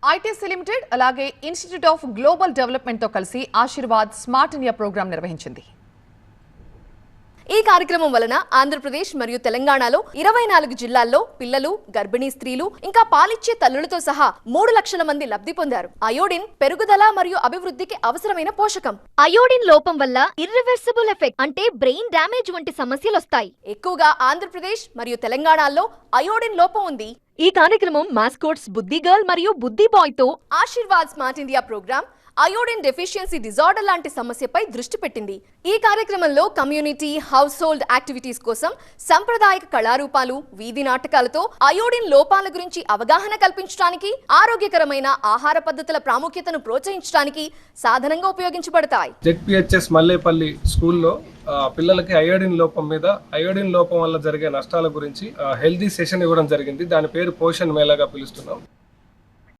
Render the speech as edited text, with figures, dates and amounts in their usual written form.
ITC limited అలాగే institute of global development తో కలిసి ఆశీర్వాద్ స్మార్ట్ ఇండియా ప్రోగ్రాం నిర్వహించింది. ఈ కార్యక్రమం వలన ఆంధ్రప్రదేశ్ మరియు తెలంగాణలో 24 జిల్లాల్లో పిల్లలు, గర్భిణీ స్త్రీలు ఇంకా పాలిచ్చే తల్లులతో సహా 3 లక్షల మంది లబ్ధి పొందారు. అయోడిన్ పెరుగుదల మరియు అభివృద్ధికి అవసరమైన పోషకం. అయోడిన్ లోపం వల్ల ఇర్రివర్సిబుల్ ఎఫెక్ట్ అంటే బ్రెయిన్ డ్యామేజ్ వంటి సమస్యలు వస్తాయి. ఎక్కువగా ఆంధ్రప్రదేశ్ మరియు తెలంగాణలో అయోడిన్ లోపం ఉంది. ఈ కార్యక్రమం మాస్కోట్స్ బుద్ధి గర్ల్ మరియు బుద్ధి బాయ్ తో Aashirvaad smart India program iodine deficiency disorder లాంటి సమస్యపై దృష్టి పెట్టింది. ఈ కార్యక్రమంలో కమ్యూనిటీ హౌస్ హోల్డ్ యాక్టివిటీస్ కోసం సంప్రదాయక కళారూపాలు, వీధి నాటకాలతో అయోడిన్ లోపాల గురించి అవగాహన కల్పించడానికి, ఆరోగ్యకరమైన ఆహార పద్ధతుల ప్రాముఖ్యతను ప్రోత్సహించడానికి సాధనంగా ఉపయోగించబడతాయి. జెడ్పీహెచ్ఎస్ మల్లేపల్లి స్కూల్లో పిల్లలకి అయోడిన్ లోపం వల్ల జరిగే నష్టాల గురించి హెల్దీ సెషన్ ఇవ్వడం జరిగింది. దాని పేరు పోషణ్ మేళాగా పిలుస్తున్నాం.